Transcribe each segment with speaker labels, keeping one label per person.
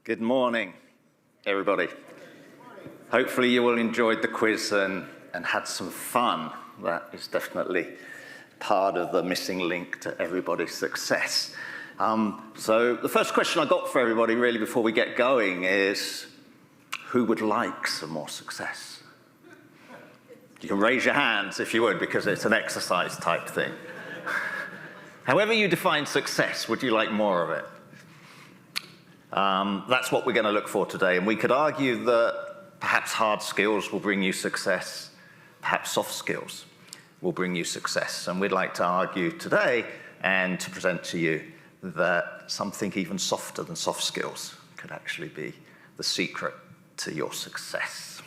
Speaker 1: Good morning, everybody. Hopefully you all enjoyed the quiz and had some fun. That is definitely part of the missing link to everybody's success. So the first question I got for everybody really before we get going is, who would like some more success? You can raise your hands if you would, because it's an exercise type thing. However you define success, would you like more of it? That's what we're going to look for today. And we could argue that perhaps hard skills will bring you success, perhaps soft skills will bring you success. And we'd like to argue today and to present to you that something even softer than soft skills could actually be the secret to your success.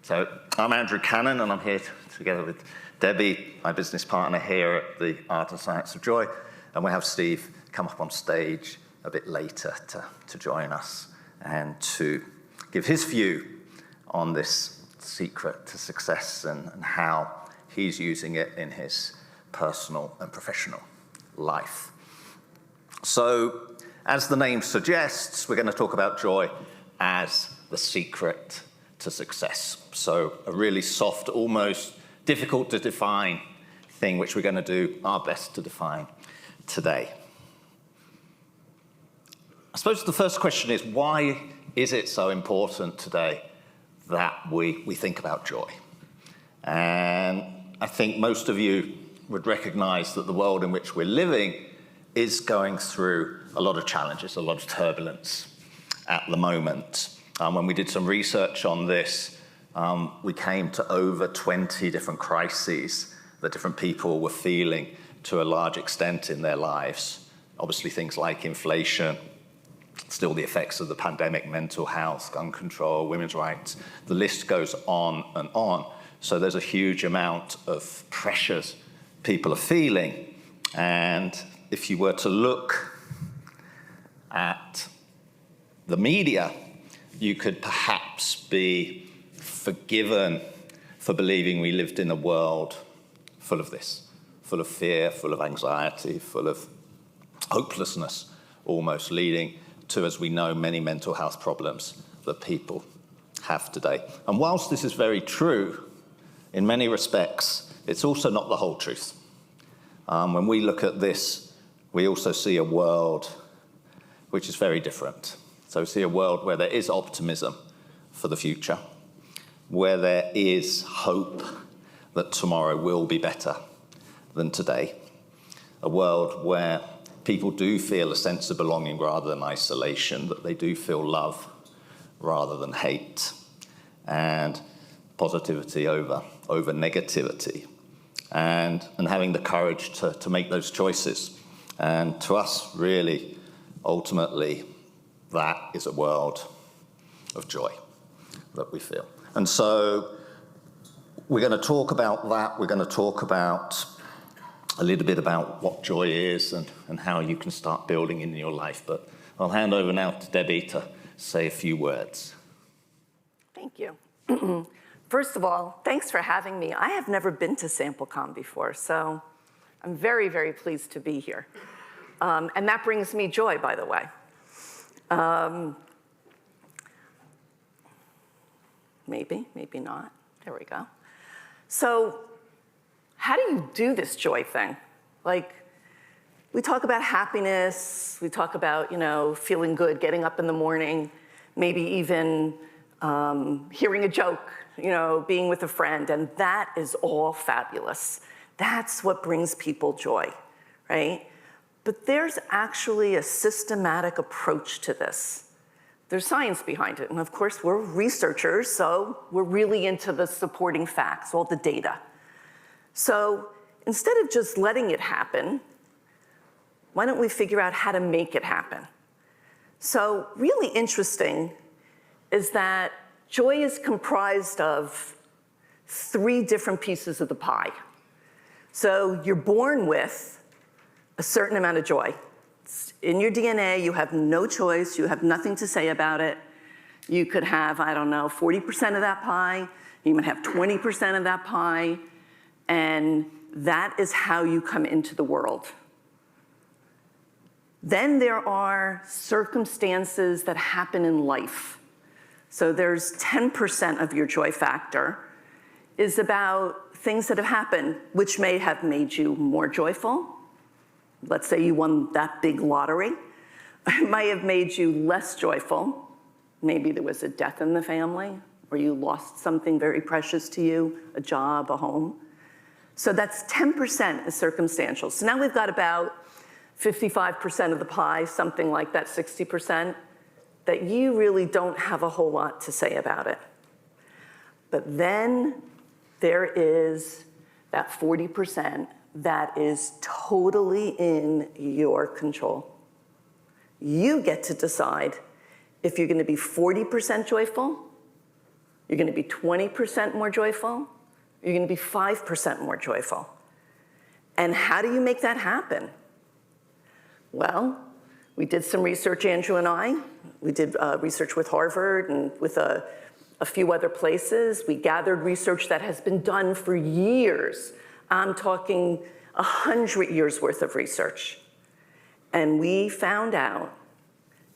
Speaker 1: So I'm Andrew Cannon, and I'm here together with Debby, my business partner here at the Art and Science of Joy, and we have Steve come up on stage a bit later to join us and to give his view on this secret to success and how he's using it in his personal and professional life. So, as the name suggests, we're going to talk about joy as the secret to success. So a really soft, almost difficult to define thing, which we're going to do our best to define today. I suppose the first question is, why is it so important today that we think about joy? And I think most of you would recognize that the world in which we're living is going through a lot of challenges, a lot of turbulence at the moment. When we did some research on this, we came to over 20 different crises that different people were feeling to a large extent in their lives. Obviously things like inflation, still the effects of the pandemic, mental health, gun control, women's rights, the list goes on and on. So there's a huge amount of pressures people are feeling. And if you were to look at the media, you could perhaps be forgiven for believing we lived in a world full of this, full of fear, full of anxiety, full of hopelessness, almost leading to, as we know, many mental health problems that people have today. And whilst this is very true, in many respects, it's also not the whole truth. When we look at this, we also see a world which is very different. So we see a world where there is optimism for the future, where there is hope that tomorrow will be better than today, a world where people do feel a sense of belonging rather than isolation, that they do feel love rather than hate, and positivity over negativity, and having the courage to make those choices. And to us, really, ultimately, that is a world of joy that we feel. And so we're going to talk about that. We're going to talk about a little bit about what joy is and how you can start building in your life. But I'll hand over now to Debby to say a few words.
Speaker 2: Thank you. First of all, thanks for having me. I have never been to SampleCon before, so I'm very, very pleased to be here. And that brings me joy, by the way. Maybe, maybe not. There we go. So how do you do this joy thing? Like, we talk about happiness, we talk about, feeling good, getting up in the morning, maybe even hearing a joke, being with a friend, and that is all fabulous. That's what brings people joy, right? But there's actually a systematic approach to this. There's science behind it, and of course we're researchers, so we're really into the supporting facts, all the data. So instead of just letting it happen, why don't we figure out how to make it happen? So really interesting is that joy is comprised of 3 different pieces of the pie. So you're born with a certain amount of joy. It's in your DNA, you have no choice, you have nothing to say about it. You could have, 40% of that pie, you might have 20% of that pie, and that is how you come into the world. Then there are circumstances that happen in life. So there's 10% of your joy factor is about things that have happened, which may have made you more joyful. Let's say you won that big lottery. It might have made you less joyful. Maybe there was a death in the family, or you lost something very precious to you, a job, a home. So that's 10% is circumstantial. So now we've got about 55% of the pie, something like that, 60%, that you really don't have a whole lot to say about it. But then there is that 40% that is totally in your control. You get to decide if you're going to be 40% joyful, you're going to be 20% more joyful, you're going to be 5% more joyful. And how do you make that happen? Well, we did some research, Andrew and I. We did research with Harvard and with a few other places. We gathered research that has been done for years. I'm talking 100 years worth of research. And we found out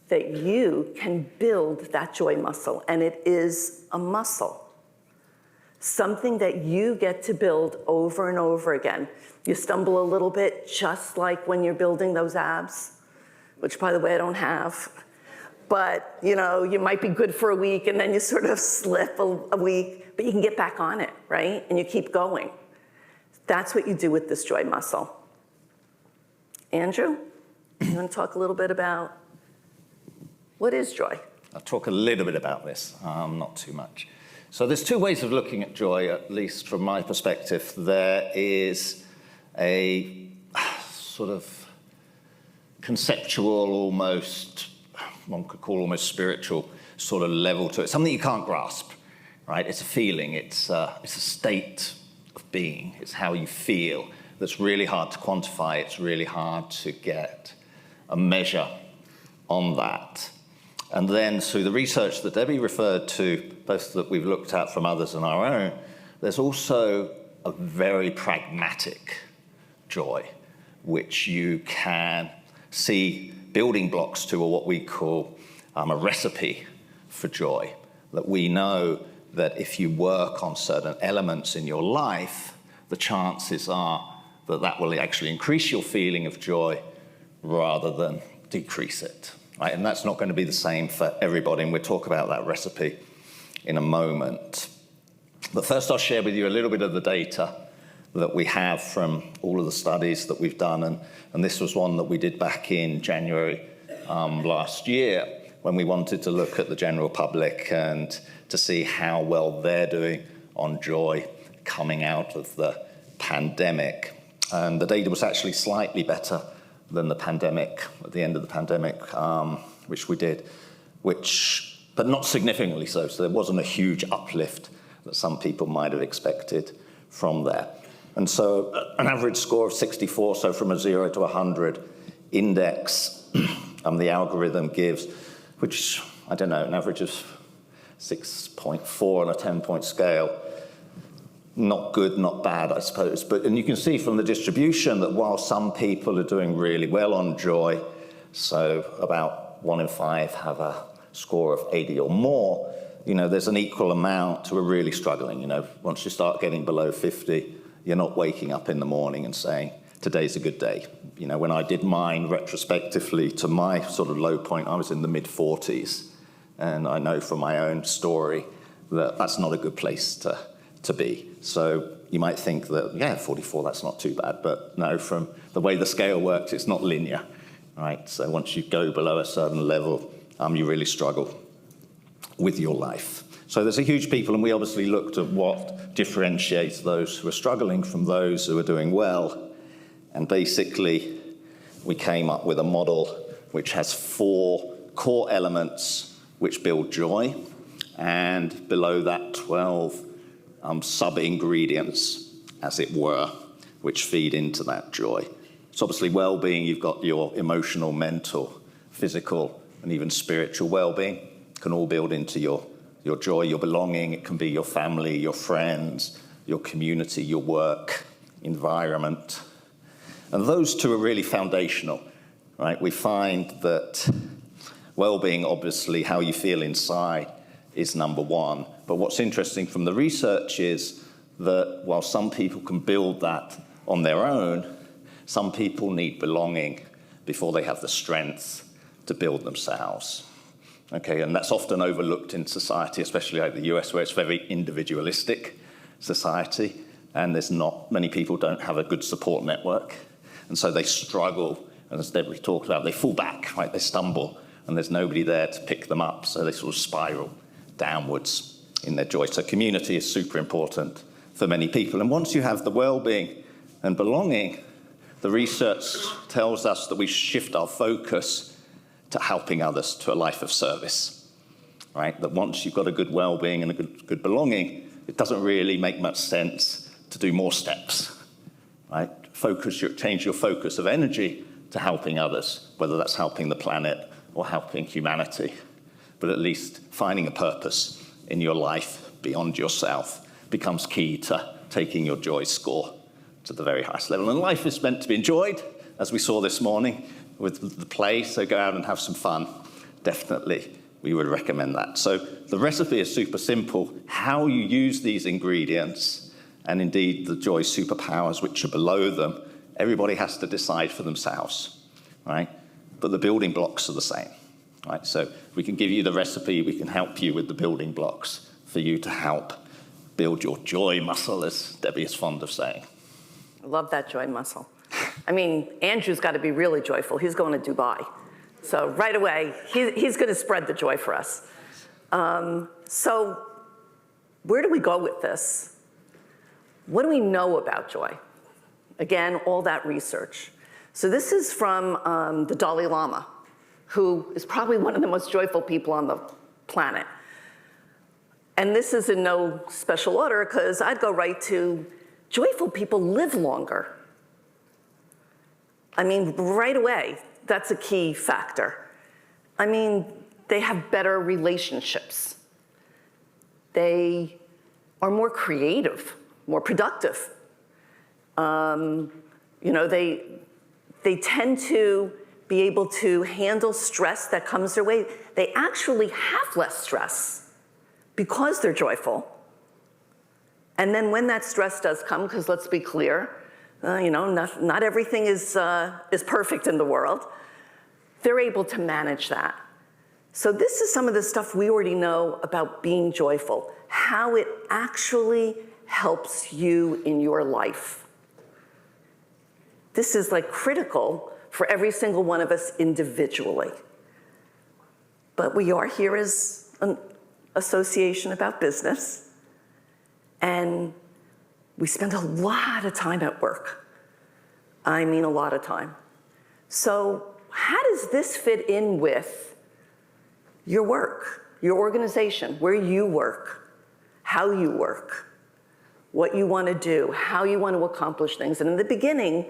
Speaker 2: that you can build that joy muscle, and it is a muscle. Something that you get to build over and over again. You stumble a little bit, just like when you're building those abs, which, by the way, I don't have. But, you know, you might be good for a week, and then you sort of slip a week, but you can get back on it, right? And you keep going. That's what you do with this joy muscle. Andrew, you want to talk a little bit about what is joy?
Speaker 1: I'll talk a little bit about this, not too much. So there's two ways of looking at joy, at least from my perspective. There is a sort of conceptual, almost, one could call almost spiritual sort of level to it, something you can't grasp, right? It's a feeling, it's a state of being, it's how you feel that's really hard to quantify, it's really hard to get a measure on that. And then through the research that Debbie referred to, both that we've looked at from others and our own, there's also a very pragmatic joy, which you can see building blocks to, or what we call a recipe for joy, that we know that if you work on certain elements in your life, the chances are that that will actually increase your feeling of joy rather than decrease it. Right? And that's not going to be the same for everybody, and we'll talk about that recipe in a moment. But first I'll share with you a little bit of the data that we have from all of the studies that we've done, and this was one that we did back in January last year when we wanted to look at the general public and to see how well they're doing on joy coming out of the pandemic. And the data was actually slightly better than the pandemic, at the end of the pandemic, which we did, but not significantly so. So there wasn't a huge uplift that some people might have expected from there. And so an average score of 64, so from a 0 to 100 index, the algorithm gives, which, I don't know, an average of 6.4 on a 10-point scale. Not good, not bad, I suppose. And you can see from the distribution that while some people are doing really well on joy, so about 1 in 5 have a score of 80 or more, you know, there's an equal amount who are really struggling. You know, once you start getting below 50, you're not waking up in the morning and saying, today's a good day. You know, when I did mine retrospectively to my sort of low point, I was in the mid-40s. And I know from my own story that that's not a good place to be. So you might think that, yeah, 44, that's not too bad. But no, from the way the scale works, it's not linear, right? So once you go below a certain level, you really struggle with your life. So there's a huge people, and we obviously looked at what differentiates those who are struggling from those who are doing well. And basically, we came up with a model which has 4 core elements which build joy, and below that 12 sub-ingredients, as it were, which feed into that joy. So obviously well-being, you've got your emotional, mental, physical, and even spiritual well-being can all build into your joy, your belonging. It can be your family, your friends, your community, your work, environment. And those two are really foundational. right? We find that well-being, obviously, how you feel inside is number one. But what's interesting from the research is that while some people can build that on their own, some people need belonging before they have the strength to build themselves. Okay, and that's often overlooked in society, especially like the US, where it's very individualistic society, and there's not many people don't have a good support network, and so they struggle, and as Debby talked about, they fall back, right? They stumble, and there's nobody there to pick them up, so they sort of spiral downwards in their joy. So community is super important for many people, and once you have the well-being and belonging, the research tells us that we shift our focus to helping others, to a life of service, right? That once you've got a good well-being and a good belonging, it doesn't really make much sense to do more steps, right? Change your focus of energy to helping others, whether that's helping the planet or helping humanity, but at least finding a purpose in your life beyond yourself becomes key to taking your joy score to the very highest level. And life is meant to be enjoyed, as we saw this morning with the play, so go out and have some fun. Definitely, we would recommend that. So the recipe is super simple. How you use these ingredients, and indeed the joy superpowers which are below them, everybody has to decide for themselves, right? But the building blocks are the same, right? So we can give you the recipe, we can help you with the building blocks for you to help build your joy muscle, as Debby is fond of saying.
Speaker 2: I love that joy muscle. I mean, Andrew's got to be really joyful. He's going to Dubai. So right away, he's going to spread the joy for us. So where do we go with this? What do we know about joy? Again, all that research. So this is from the Dalai Lama, who is probably one of the most joyful people on the planet. And this is in no special order, because I'd go right to joyful people live longer. I mean, right away, that's a key factor. I mean, they have better relationships. They are more creative, more productive. You know, they tend to be able to handle stress that comes their way. They actually have less stress because they're joyful. And then when that stress does come, because let's be clear, you know, not everything is perfect in the world, they're able to manage that. So this is some of the stuff we already know about being joyful, how it actually helps you in your life. This is like critical for every single one of us individually. But we are here as an association about business, and we spend a lot of time at work. I mean, a lot of time. So how does this fit in with your work, your organization, where you work, how you work, what you want to do, how you want to accomplish things? And in the beginning,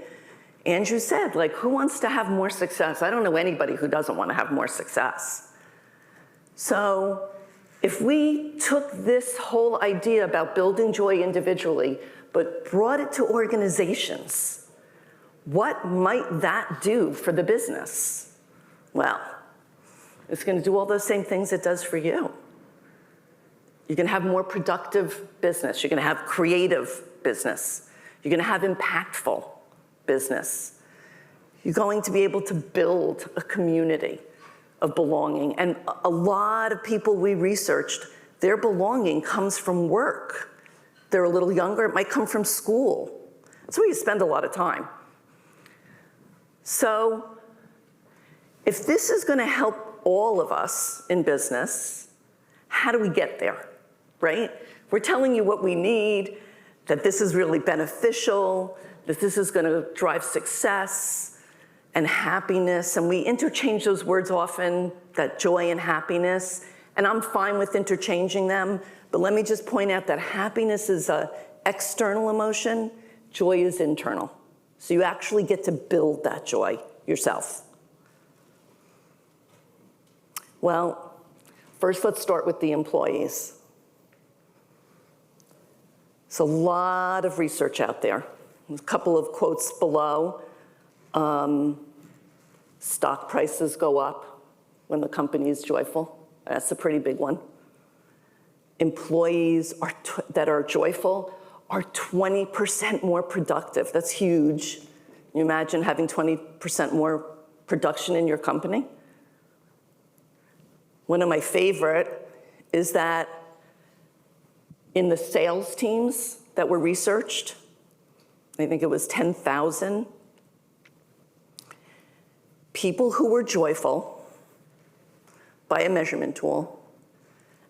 Speaker 2: Andrew said, like, who wants to have more success? I don't know anybody who doesn't want to have more success. So if we took this whole idea about building joy individually, but brought it to organizations, what might that do for the business? Well, it's going to do all those same things it does for you. You're going to have more productive business. You're going to have creative business. You're going to have impactful business. You're going to be able to build a community of belonging. And a lot of people we researched, their belonging comes from work. They're a little younger, it might come from school. That's where you spend a lot of time. So if this is going to help all of us in business, how do we get there, right? We're telling you what we need, that this is really beneficial, that this is going to drive success and happiness, and we interchange those words often, that joy and happiness, and I'm fine with interchanging them, but let me just point out that happiness is an external emotion, joy is internal. So you actually get to build that joy yourself. Well, first let's start with the employees. There's a lot of research out there. A couple of quotes below. Stock prices go up when the company is joyful. That's a pretty big one. Employees that are joyful are 20% more productive. That's huge. Can you imagine having 20% more production in your company? One of my favorite is that in the sales teams that were researched, I think it was 10,000, people who were joyful by a measurement tool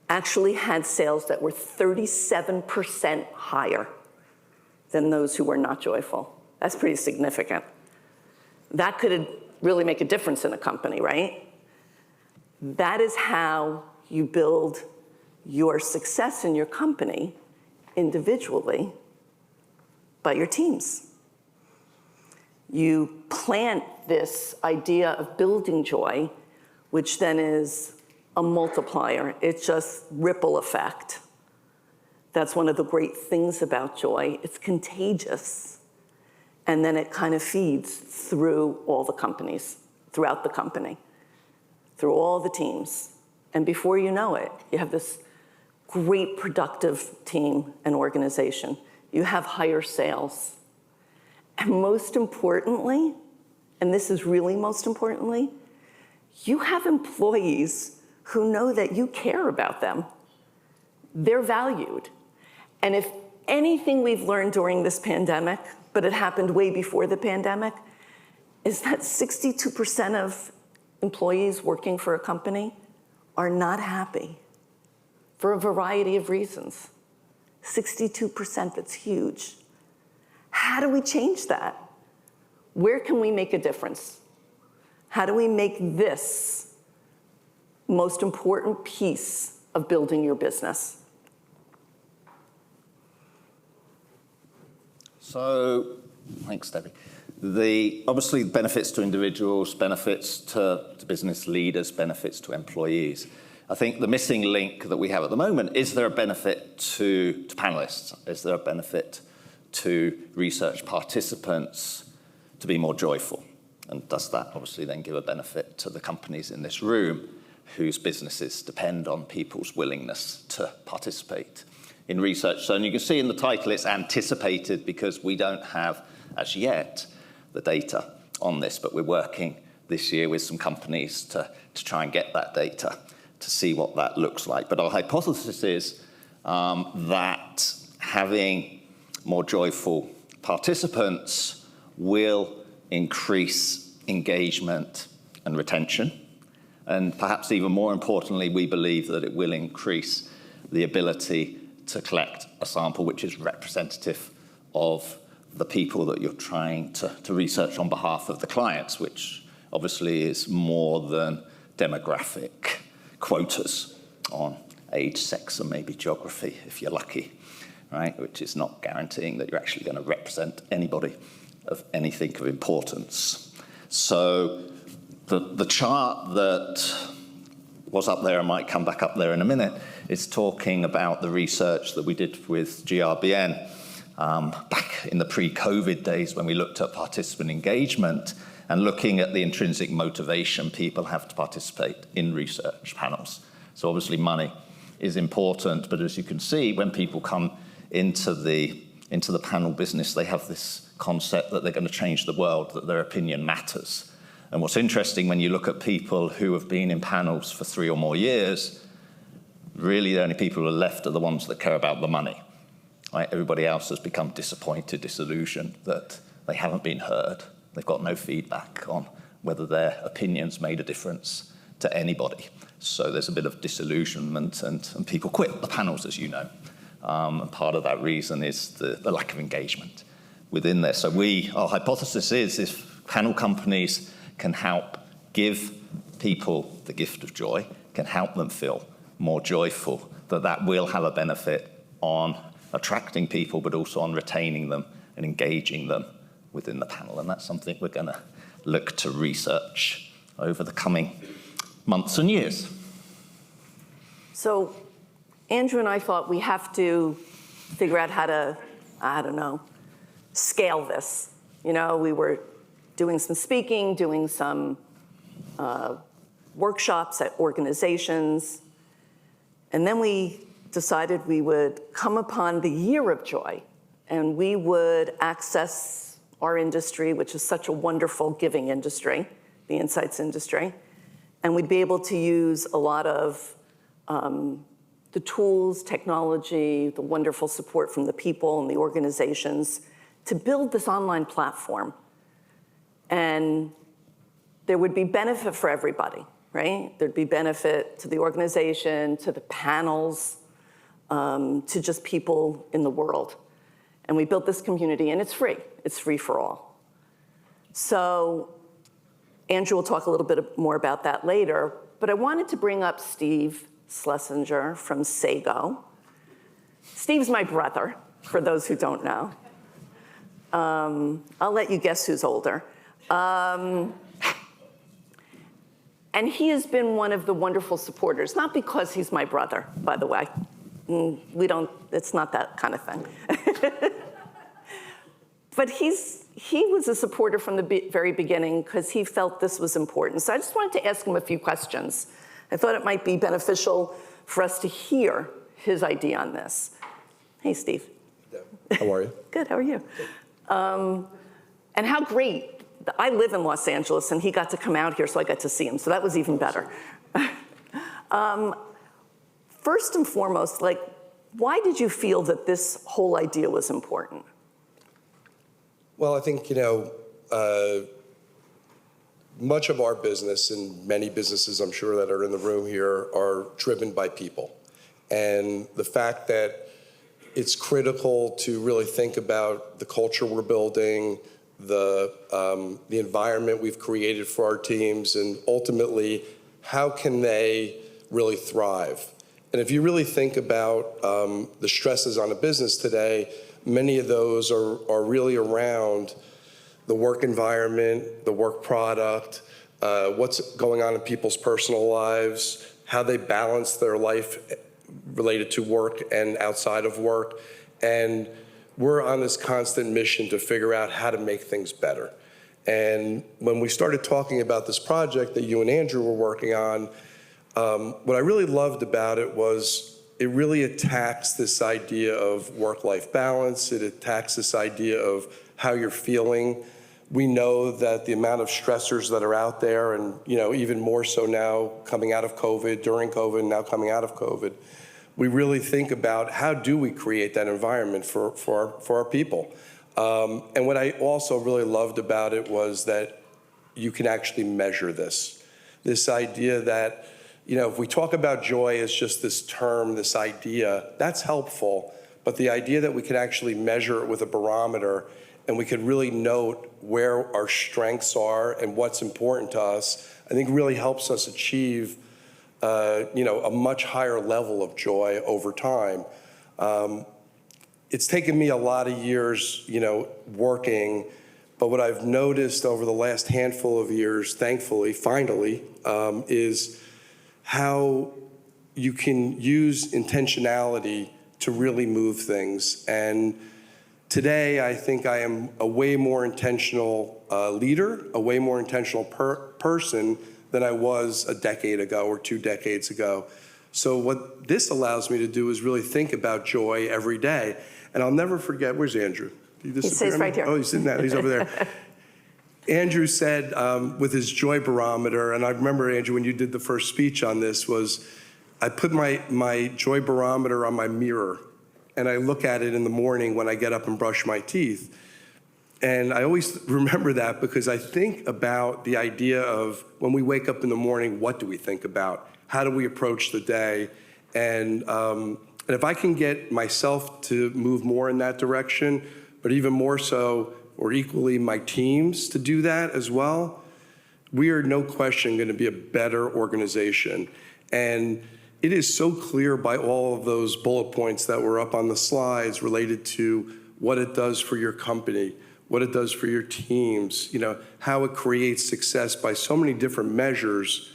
Speaker 2: actually had sales that were 37% higher than those who were not joyful. That's pretty significant. That could really make a difference in a company, right? That is how you build your success in your company individually by your teams. You plant this idea of building joy, which then is a multiplier. It's just ripple effect. That's one of the great things about joy. It's contagious. And then it kind of feeds through all the companies, throughout the company, through all the teams. And before you know it, you have this great productive team and organization. You have higher sales. And most importantly, and this is really most importantly, you have employees who know that you care about them. They're valued. And if anything we've learned during this pandemic, but it happened way before the pandemic, is that 62% of employees working for a company are not happy for a variety of reasons. 62%, that's huge. How do we change that? Where can we make a difference? How do we make this most important piece of building your business?
Speaker 1: So, thanks, Debbie. Obviously, benefits to individuals, benefits to business leaders, benefits to employees. I think the missing link that we have at the moment, is there a benefit to panelists? Is there a benefit to research participants to be more joyful? And does that obviously then give a benefit to the companies in this room whose businesses depend on people's willingness to participate in research? So, and you can see in the title it's anticipated because we don't have, as yet, the data on this, but we're working this year with some companies to try and get that data to see what that looks like. But our hypothesis is that having more joyful participants will increase engagement and retention. And perhaps even more importantly, we believe that it will increase the ability to collect a sample which is representative of the people that you're trying to research on behalf of the clients, which obviously is more than demographic quotas on age, sex, and maybe geography, if you're lucky, right? Which is not guaranteeing that you're actually going to represent anybody of anything of importance. So the chart that was up there and might come back up there in a minute is talking about the research that we did with GRBN back in the pre-COVID days when we looked at participant engagement and looking at the intrinsic motivation people have to participate in research panels. So obviously money is important, but as you can see, when people come into the panel business, they have this concept that they're going to change the world, that their opinion matters. And what's interesting when you look at people who have been in panels for 3 or more years, really the only people who are left are the ones that care about the money. Right? Everybody else has become disappointed, disillusioned that they haven't been heard. They've got no feedback on whether their opinions made a difference to anybody. So there's a bit of disillusionment and people quit the panels, as you know. And part of that reason is the lack of engagement within there. So our hypothesis is if panel companies can help give people the gift of joy, can help them feel more joyful, that will have a benefit on attracting people, but also on retaining them and engaging them within the panel. And that's something we're going to look to research over the coming months and years.
Speaker 2: So Andrew and I thought we have to figure out how to, scale this. You know, we were doing some speaking, doing some workshops at organizations. And then we decided we would come upon the year of joy, and we would access our industry, which is such a wonderful giving industry, the insights industry, and we'd be able to use a lot of the tools, technology, the wonderful support from the people and the organizations to build this online platform. And there would be benefit for everybody, right? There'd be benefit to the organization, to the panels, to just people in the world. And we built this community, and it's free. It's free for all. So Andrew will talk a little bit more about that later, but I wanted to bring up Steve Schlesinger from Sago. Steve's my brother, for those who don't know. I'll let you guess who's older. And he has been one of the wonderful supporters, not because he's my brother, by the way. It's not that kind of thing. But he was a supporter from the very beginning because he felt this was important. So I just wanted to ask him a few questions. I thought it might be beneficial for us to hear his idea on this. Hey, Steve.
Speaker 3: How are you?
Speaker 2: Good, how are you? And how great, I live in Los Angeles and he got to come out here so I got to see him, so that was even better. First and foremost, why did you feel that this whole idea was important?
Speaker 3: Well, I think, much of our business and many businesses I'm sure that are in the room here are driven by people. And the fact that it's critical to really think about the culture we're building, the environment we've created for our teams, and ultimately, how can they really thrive? And if you really think about the stresses on a business today, many of those are really around the work environment, the work product, what's going on in people's personal lives, how they balance their life related to work and outside of work. And we're on this constant mission to figure out how to make things better. And when we started talking about this project that you and Andrew were working on, what I really loved about it was it really attacks this idea of work-life balance. It attacks this idea of how you're feeling. We know that the amount of stressors that are out there, and even more so now coming out of COVID, during COVID, now coming out of COVID, we really think about how do we create that environment for our people. And what I also really loved about it was that you can actually measure this idea that, if we talk about joy as just this term, this idea, that's helpful, but the idea that we can actually measure it with a barometer and we can really note where our strengths are and what's important to us, I think really helps us achieve a much higher level of joy over time. It's taken me a lot of years, working, but what I've noticed over the last handful of years, thankfully, finally, is how you can use intentionality to really move things. And today, I think I am a way more intentional leader, a way more intentional person than I was a decade ago or 2 decades ago. So what this allows me to do is really think about joy every day. And I'll never forget, where's Andrew?
Speaker 2: He sits right here.
Speaker 3: Oh, he's sitting there, he's over there. Andrew said with his joy barometer, and I remember, Andrew, when you did the first speech on this, was I put my joy barometer on my mirror, and I look at it in the morning when I get up and brush my teeth. And I always remember that because I think about the idea of when we wake up in the morning, what do we think about? How do we approach the day? And if I can get myself to move more in that direction, but even more so, or equally my teams to do that as well, we are no question going to be a better organization. And it is so clear by all of those bullet points that were up on the slides related to what it does for your company, what it does for your teams, how it creates success by so many different measures.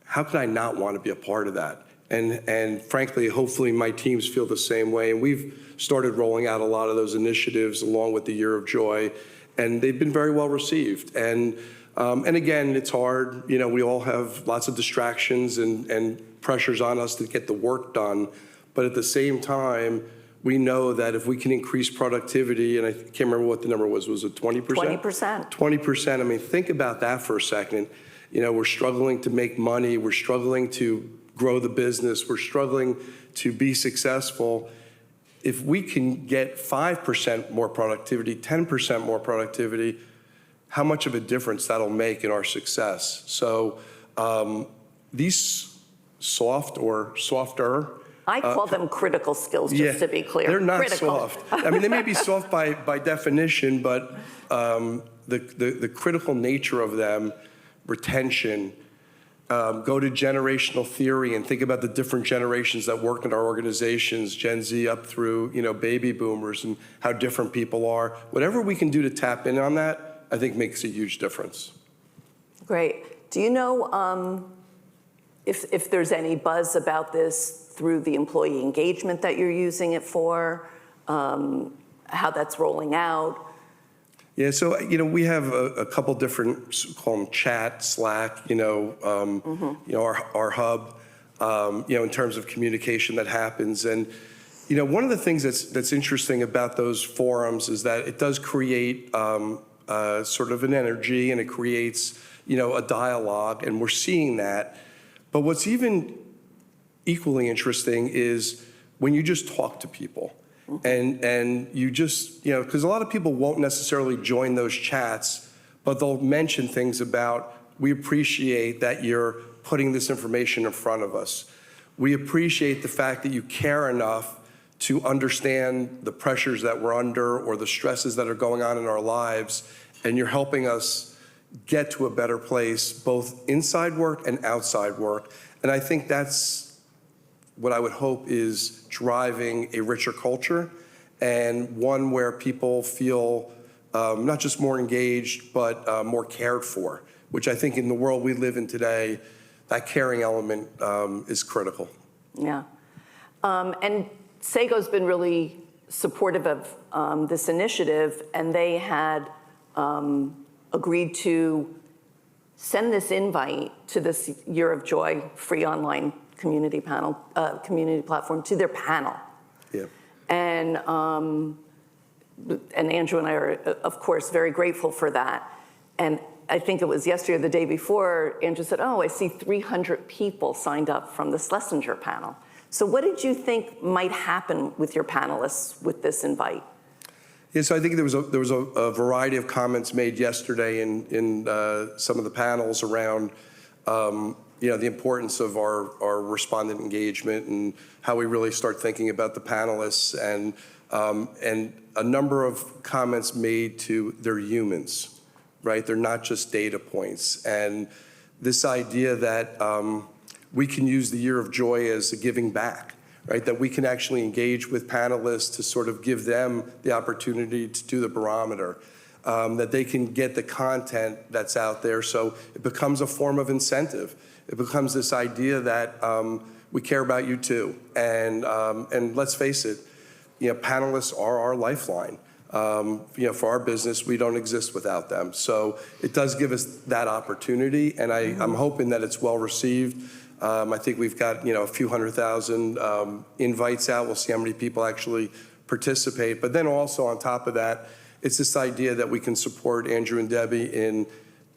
Speaker 3: How could I not want to be a part of that? And frankly, hopefully my teams feel the same way. And we've started rolling out a lot of those initiatives along with the Year of Joy, and they've been very well received. And And again, it's hard. You know, we all have lots of distractions and pressures on us to get the work done. But at the same time, we know that if we can increase productivity, and I can't remember what the number was it 20%?
Speaker 2: 20%.
Speaker 3: 20%. I mean, think about that for a second. You know, we're struggling to make money. We're struggling to grow the business. We're struggling to be successful. If we can get 5% more productivity, 10% more productivity, how much of a difference that'll make in our success. So these soft or softer,
Speaker 2: I call them critical skills, just to be clear.
Speaker 3: They're not
Speaker 2: critical.
Speaker 3: soft. I mean, they may be soft by definition, but the critical nature of them, retention, go to generational theory and think about the different generations that work in our organizations, Gen Z up through, you know, baby boomers, and how different people are. Whatever we can do to tap in on that, I think makes a huge difference.
Speaker 2: Great. Do you know if there's any buzz about this through the employee engagement that you're using it for, how that's rolling out?
Speaker 3: Yeah, so, you know, we have a couple different, call them chat, Slack, you know, our hub, you know, in terms of communication that happens. And, you know, one of the things that's interesting about those forums is that it does create sort of an energy, and it creates, you know, a dialogue, and we're seeing that. But what's even equally interesting is when you just talk to people. And you just, you know, because a lot of people won't necessarily join those chats, but they'll mention things about, we appreciate that you're putting this information in front of us. We appreciate the fact that you care enough to understand the pressures that we're under or the stresses that are going on in our lives, and you're helping us get to a better place, both inside work and outside work. And I think that's what I would hope is driving a richer culture, and one where people feel not just more engaged, but more cared for, which I think in the world we live in today, that caring element is critical.
Speaker 2: Yeah. And Sago's been really supportive of this initiative, and they had agreed to send this invite to this Year of Joy free online community platform to their panel.
Speaker 3: Yeah.
Speaker 2: And Andrew and I are, of course, very grateful for that. And I think it was yesterday or the day before, Andrew said, oh, I see 300 people signed up from the Schlesinger panel. So what did you think might happen with your panelists with this invite?
Speaker 3: Yeah, so I think there was a variety of comments made yesterday in some of the panels around you know, the importance of our respondent engagement and how we really start thinking about the panelists, and a number of comments made to they're humans, right? They're not just data points. And this idea that we can use the Year of Joy as a giving back, right? That we can actually engage with panelists to sort of give them the opportunity to do the barometer. That they can get the content that's out there, so it becomes a form of incentive. It becomes this idea that we care about you too, and let's face it, you know, panelists are our lifeline. You know, for our business, we don't exist without them. So it does give us that opportunity, and I'm hoping that it's well received. I think we've got, you know, a few 100,000 invites out. We'll see how many people actually participate. But then also on top of that, it's this idea that we can support Andrew and Debbie in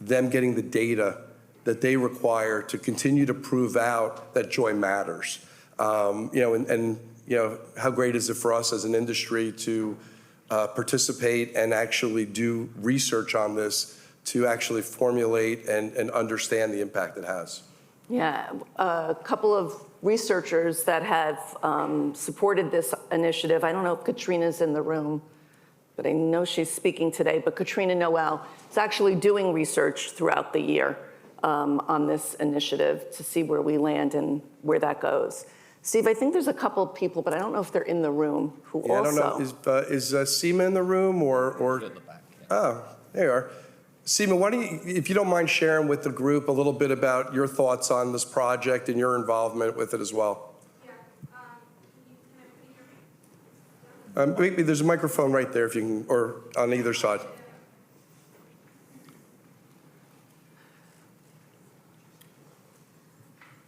Speaker 3: them getting the data that they require to continue to prove out that joy matters. You know, and you know, how great is it for us as an industry to participate and actually do research on this to actually formulate and understand the impact it has.
Speaker 2: Yeah, a couple of researchers that have supported this initiative. I don't know if Katrina's in the room, but I know she's speaking today. But Katrina Noel is actually doing research throughout the year on this initiative to see where we land and where that goes. Steve, I think there's a couple of people, but I don't know if they're in the room who also.
Speaker 3: I don't know. Is Seema in the room or? In the back. Yeah. Oh, there you are. Seema, why don't you, if you don't mind sharing with the group a little bit about your thoughts on this project and your involvement with it as well.
Speaker 4: Yeah. Can you hear me?
Speaker 3: Maybe there's a microphone right there if you can, or on either side.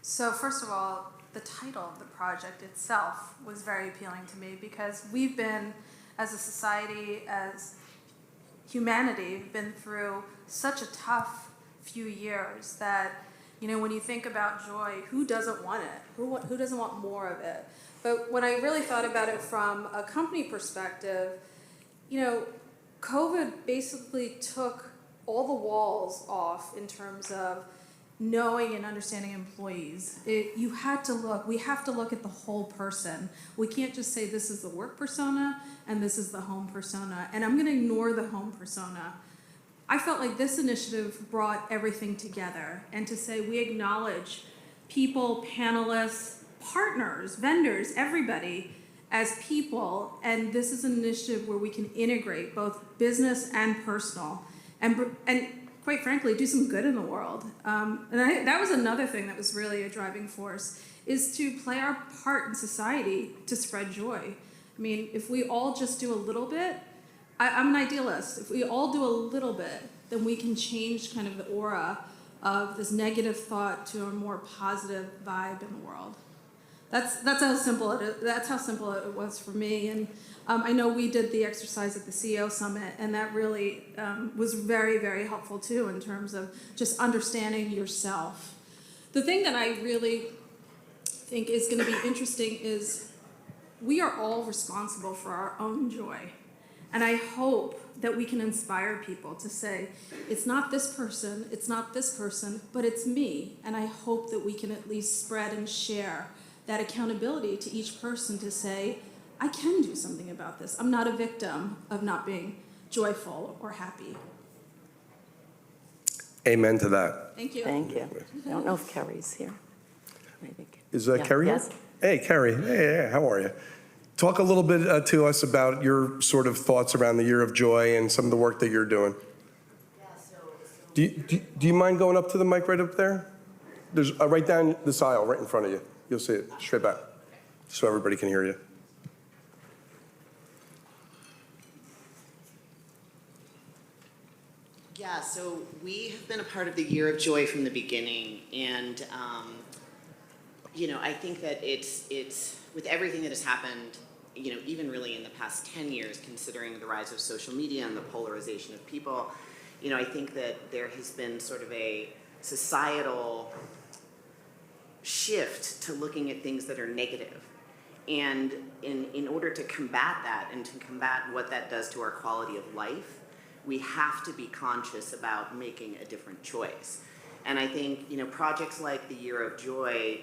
Speaker 5: So first of all, the title of the project itself was very appealing to me because we've been, as a society, as humanity, been through such a tough few years that, you know, when you think about joy, who doesn't want it? Who doesn't want more of it? But when I really thought about it from a company perspective, you know, COVID basically took all the walls off in terms of knowing and understanding employees. We have to look at the whole person. We can't just say this is the work persona and this is the home persona, and I'm gonna ignore the home persona. I felt like this initiative brought everything together, and to say we acknowledge people, panelists, partners, vendors, everybody as people, and this is an initiative where we can integrate both business and personal, and quite frankly, do some good in the world. That was another thing that was really a driving force, is to play our part in society to spread joy. I mean, if we all just do a little bit, I'm an idealist. If we all do a little bit, then we can change kind of the aura of this negative thought to a more positive vibe in the world. That's how simple it is. That's how simple it was for me. And I know we did the exercise at the CEO Summit, and that really was very, very helpful too in terms of just understanding yourself. The thing that I really think is going to be interesting is we are all responsible for our own joy. And I hope that we can inspire people to say, it's not this person, but it's me. And I hope that we can at least spread and share that accountability to each person to say, I can do something about this. I'm not a victim of not being joyful or happy.
Speaker 3: Amen to that.
Speaker 5: Thank you.
Speaker 2: Thank you. I don't know if Carrie's here. Maybe.
Speaker 3: Is
Speaker 2: Yeah.
Speaker 3: Carrie here?
Speaker 2: Yes.
Speaker 3: Hey, Carrie. Hey, how are you? Talk a little bit to us about your sort of thoughts around the Year of Joy and some of the work that you're doing. Do you mind going up to the mic right up there? There's right down this aisle, right in front of you. You'll see it straight back, so everybody can hear you.
Speaker 6: Yeah, so we have been a part of the Year of Joy from the beginning, and you know, I think that it's with everything that has happened, you know, even really in the past 10 years, considering the rise of social media and the polarization of people, you know, I think that there has been sort of a societal shift to looking at things that are negative. And in order to combat that and to combat what that does to our quality of life, we have to be conscious about making a different choice. And I think, you know, projects like the Year of Joy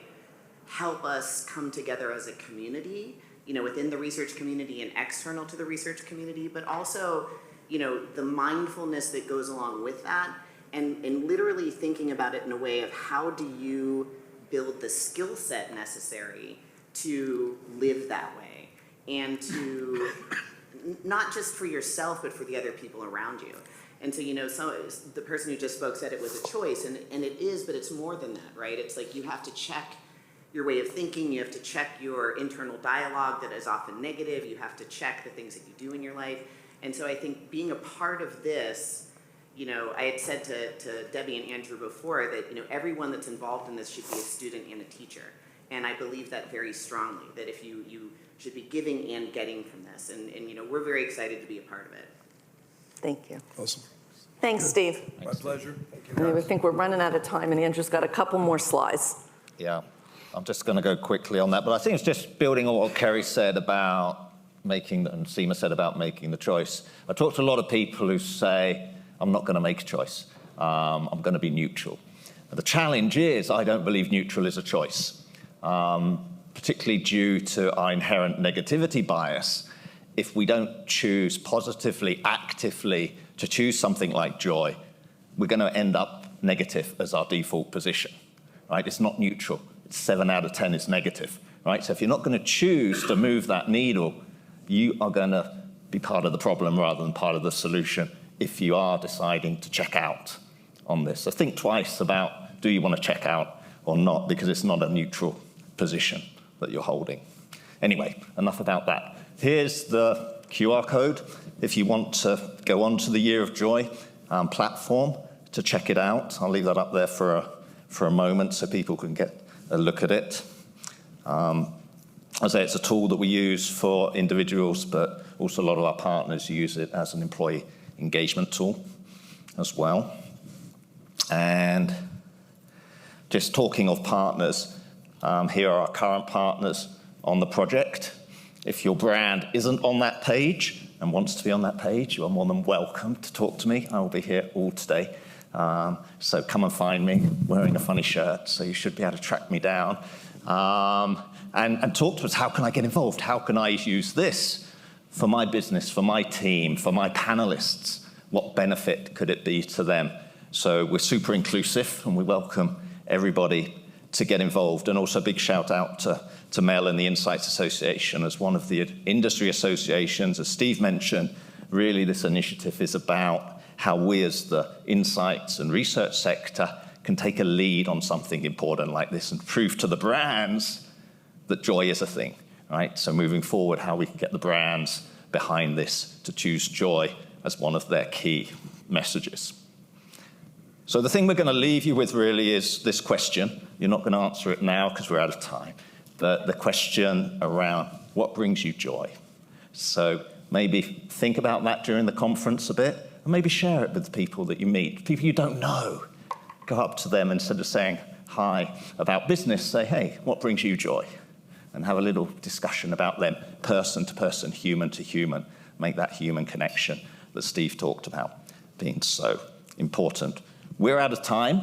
Speaker 6: help us come together as a community, you know, within the research community and external to the research community, but also, you know, the mindfulness that goes along with that, and literally thinking about it in a way of how do you build the skill set necessary to live that way, and to not just for yourself, but for the other people around you. And so, you know, the person who just spoke said it was a choice, and it is, but it's more than that, right? It's like you have to check your way of thinking, you have to check your internal dialogue that is often negative, you have to check the things that you do in your life. And so I think being a part of this, you know, I had said to Debbie and Andrew before that, you know, everyone that's involved in this should be a student and a teacher. And I believe that very strongly, that if you should be giving and getting from this. And you know, we're very excited to be a part of it.
Speaker 2: Thank you.
Speaker 3: Awesome.
Speaker 2: Thanks, Steve.
Speaker 3: My pleasure. Thank you.
Speaker 2: I think we're running out of time, and Andrew's got a couple more slides.
Speaker 1: Yeah, I'm just going to go quickly on that, but I think it's just building on what Kerry said about making, and Seema said about making the choice. I talked to a lot of people who say, I'm not going to make a choice. I'm going to be neutral. The challenge is, I don't believe neutral is a choice, particularly due to our inherent negativity bias. If we don't choose positively, actively to choose something like joy, we're going to end up negative as our default position, right? It's not neutral. It's 7 out of 10 is negative, right? So if you're not going to choose to move that needle, you are going to be part of the problem rather than part of the solution if you are deciding to check out on this. So think twice about, do you want to check out or not, because it's not a neutral position that you're holding. Anyway, enough about that. Here's the QR code if you want to go onto the Year of Joy platform to check it out. I'll leave that up there for a moment so people can get a look at it. I say it's a tool that we use for individuals, but also a lot of our partners use it as an employee engagement tool as well. And just talking of partners, here are our current partners on the project. If your brand isn't on that page and wants to be on that page, you are more than welcome to talk to me. I will be here all today. So come and find me wearing a funny shirt, so you should be able to track me down. And talk to us. How can I get involved? How can I use this for my business, for my team, for my panelists? What benefit could it be to them? So we're super inclusive, and we welcome everybody to get involved. And also a big shout out to Mel and the Insights Association as one of the industry associations. As Steve mentioned, really this initiative is about how we as the insights and research sector can take a lead on something important like this and prove to the brands that joy is a thing, right? So moving forward, how we can get the brands behind this to choose joy as one of their key messages. So the thing we're going to leave you with really is this question. You're not going to answer it now because we're out of time. But the question around what brings you joy. So maybe think about that during the conference a bit, and maybe share it with the people that you meet, people you don't know. Go up to them instead of saying hi about business, say, hey, what brings you joy? And have a little discussion about them, person to person, human to human. Make that human connection that Steve talked about being so important. We're out of time.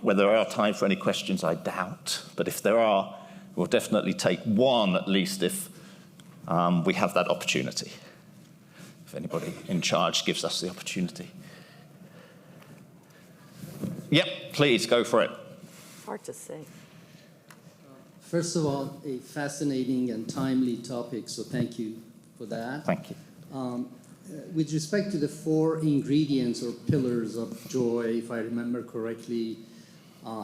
Speaker 1: Whether there are time for any questions, I doubt. But if there are, we'll definitely take one at least if we have that opportunity. If anybody in charge gives us the opportunity. Yep, please, go for it.
Speaker 2: Hard to say.
Speaker 7: First of all, a fascinating and timely topic, so thank you for that.
Speaker 1: Thank you.
Speaker 7: With respect to the 4 ingredients or pillars of joy, if I remember correctly,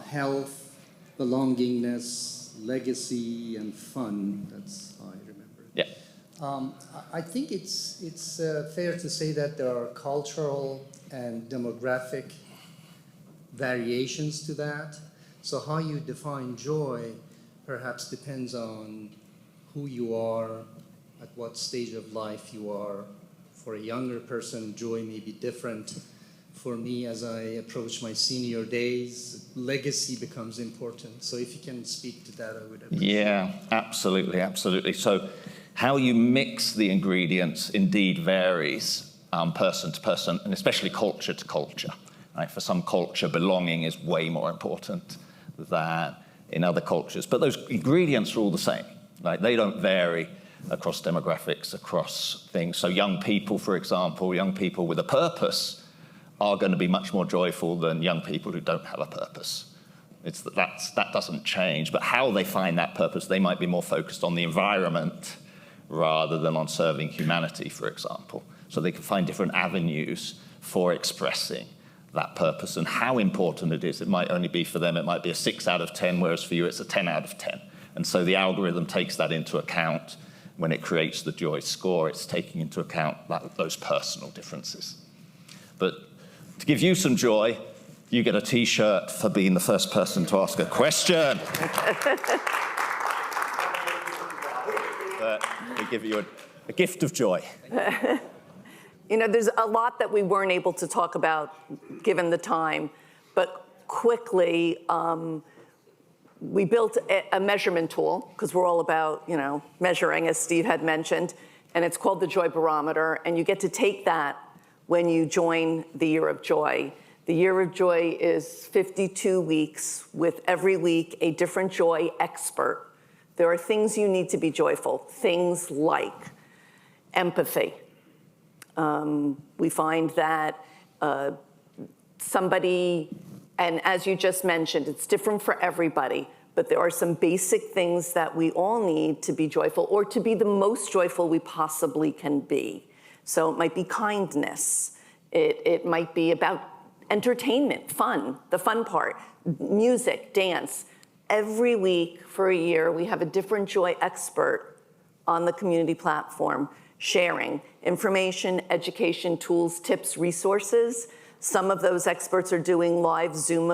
Speaker 7: health, belongingness, legacy, and fun, that's how I remember it.
Speaker 1: Yeah.
Speaker 7: I think it's fair to say that there are cultural and demographic variations to that. So how you define joy perhaps depends on who you are, at what stage of life you are. For a younger person, joy may be different. For me, as I approach my senior days, legacy becomes important. So if you can speak to that, I would appreciate it.
Speaker 1: Yeah, absolutely, absolutely. So how you mix the ingredients indeed varies person to person, and especially culture to culture. Right? For some culture, belonging is way more important than in other cultures. But those ingredients are all the same. Right? They don't vary across demographics, across things. So young people, for example, young people with a purpose are going to be much more joyful than young people who don't have a purpose. That doesn't change. But how they find that purpose, they might be more focused on the environment rather than on serving humanity, for example. So they can find different avenues for expressing that purpose and how important it is. It might only be for them, it might be a 6 out of 10, whereas for you it's a 10 out of 10. And so the algorithm takes that into account when it creates the joy score. It's taking into account those personal differences. But to give you some joy, you get a T-shirt for being the first person to ask a question. But we give you a gift of joy.
Speaker 2: You know, there's a lot that we weren't able to talk about given the time, but quickly, we built a measurement tool because we're all about, you know, measuring, as Steve had mentioned, and it's called the Joy Barometer, and you get to take that when you join the Year of Joy. The Year of Joy is 52 weeks with every week a different joy expert. There are things you need to be joyful, things like empathy. We find that somebody, and as you just mentioned, it's different for everybody, but there are some basic things that we all need to be joyful or to be the most joyful we possibly can be. So it might be kindness. It might be about entertainment, fun, the fun part, music, dance. Every week for a year, we have a different joy expert on the community platform sharing information, education, tools, tips, resources. Some of those experts are doing live Zoom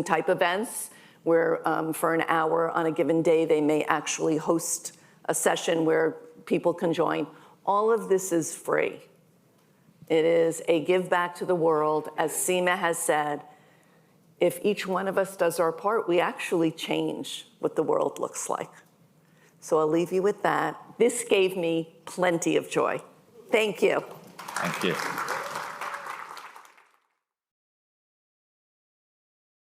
Speaker 2: type events where for an hour on a given day, they may actually host a session where people can join. All of this is free. It is a give back to the world. As Seema has said, if each one of us does our part, we actually change what the world looks like. So I'll leave you with that. This gave me plenty of joy. Thank you.
Speaker 1: Thank you.